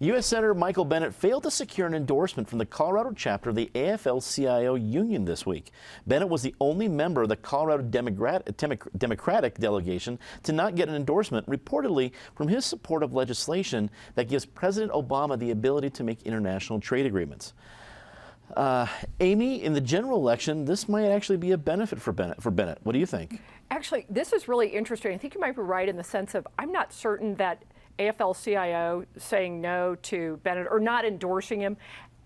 U.S. Senator Michael Bennet failed to secure an endorsement from the Colorado chapter of the AFL-CIO Union this week. Bennet was the only member of the Colorado Democratic delegation to not get an endorsement, reportedly from his support of legislation that gives President Obama the ability to make international trade agreements. Amy, in the general election, this might actually be a benefit for Bennet. What do you think? Actually, this is really interesting. I think you might be right in the sense of I'm not certain that AFL-CIO saying no to Bennet or not endorsing him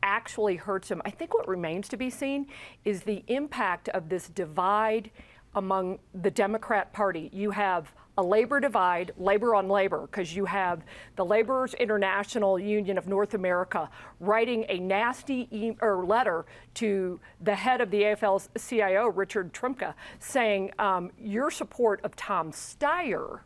actually hurts him. I think what remains to be seen is the impact of this divide among the Democrat Party. You have a labor divide, labor on labor, because you have the Laborers International Union of North America writing a nasty letter to the head of the AFL-CIO, Richard Trumka, saying your support of Tom Steyer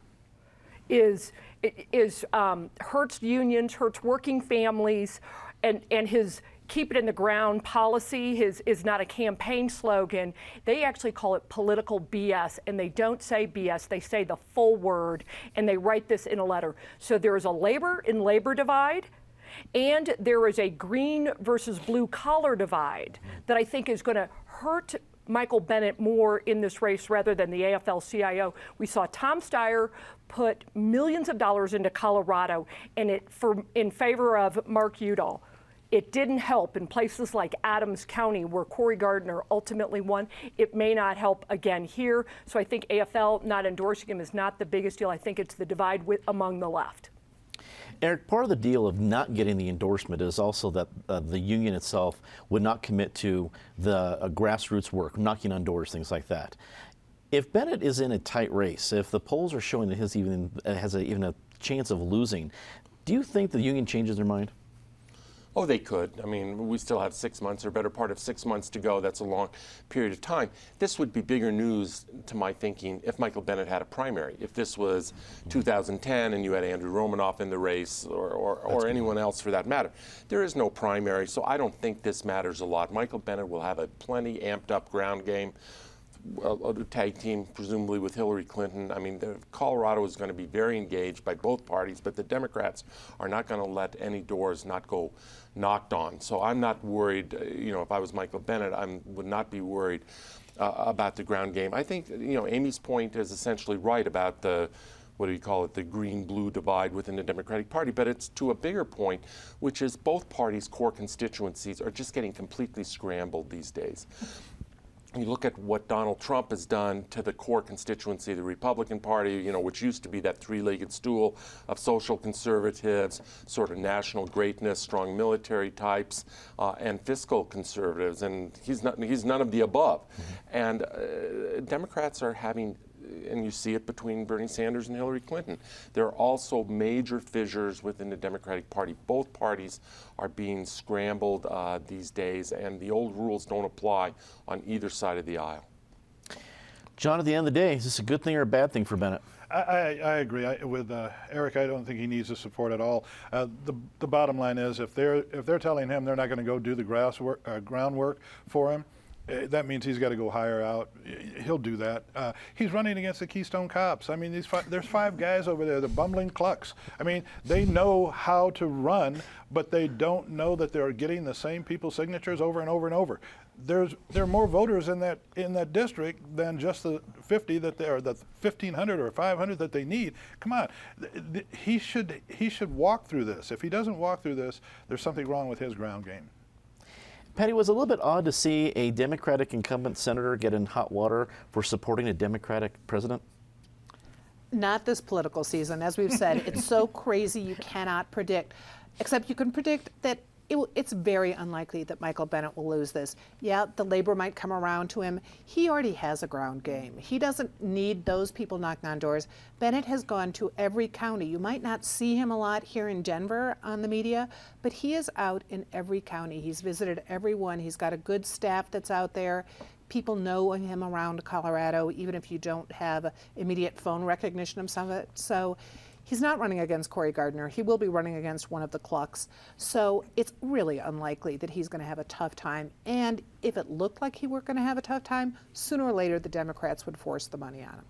hurts unions, hurts working families, and his keep it in the ground policy is not a campaign slogan. They actually call it political BS, and they don't say BS, they say the full word, and they write this in a letter. So there is a labor in labor divide, and there is a green versus blue collar divide that I think is going to hurt Michael Bennet more in this race rather than the AFL-CIO. We saw Tom Steyer put millions of dollars into Colorado and in favor of Mark Udall. It didn't help in places like Adams County, where Cory Gardner ultimately won. It may not help again here. So I think AFL not endorsing him is not the biggest deal. I think it's the divide among the left. Eric, part of the deal of not getting the endorsement is also that the union itself would not commit to the grassroots work, knocking on doors, things like that. If Bennet is in a tight race, if the polls are showing that he has even a chance of losing, do you think the union changes their mind? Oh, they could. I mean, we still have 6 months or better part of 6 months to go. That's a long period of time. This would be bigger news to my thinking if Michael Bennet had a primary. If this was 2010 and you had Andrew Romanoff in the race or anyone else for that matter. There is no primary, so I don't think this matters a lot. Michael Bennet will have a plenty amped up ground game. A tag team, presumably with Hillary Clinton. I mean, Colorado is going to be very engaged by both parties, but the Democrats are not going to let any doors not go knocked on. So I'm not worried. If I was Michael Bennet, I would not be worried about the ground game. I think, Amy's point is essentially right about the, what do you call it, the green-blue divide within the Democratic Party, but it's to a bigger point, which is both parties' core constituencies are just getting completely scrambled these days. You look at what Donald Trump has done to the core constituency of the Republican Party, which used to be that three-legged stool of social conservatives, sort of national greatness, strong military types, and fiscal conservatives, and he's none of the above. And Democrats are having, and you see it between Bernie Sanders and Hillary Clinton. There are also major fissures within the Democratic Party. Both parties are being scrambled these days, and the old rules don't apply on either side of the aisle. John, at the end of the day, is this a good thing or a bad thing for Bennet? I agree with Eric. I don't think he needs the support at all. The bottom line is, if they're telling him they're not going to go do the groundwork for him, that means he's got to go hire out. He'll do that. He's running against the Keystone Cops. I mean, there's 5 guys over there, the bumbling clucks. I mean, they know how to run, but they don't know that they're getting the same people's signatures over and over and over. There are more voters in that district than just the 50 that they are, the 1,500 or 500 that they need. Come on, he should walk through this. If he doesn't walk through this, there's something wrong with his ground game. Patty, was it a little bit odd to see a Democratic incumbent senator get in hot water for supporting a Democratic president? Not this political season. As we've said, it's so crazy you cannot predict, except you can predict that it's very unlikely that Michael Bennet will lose this. Yeah, the labor might come around to him. He already has a ground game. He doesn't need those people knocking on doors. Bennet has gone to every county. You might not see him a lot here in Denver on the media, but he is out in every county. He's visited everyone. He's got a good staff that's out there. People know him around Colorado, even if you don't have immediate phone recognition of some of it. So he's not running against Cory Gardner. He will be running against one of the clucks. So it's really unlikely that he's going to have a tough time. And if it looked like he were going to have a tough time, sooner or later the Democrats would force the money on him.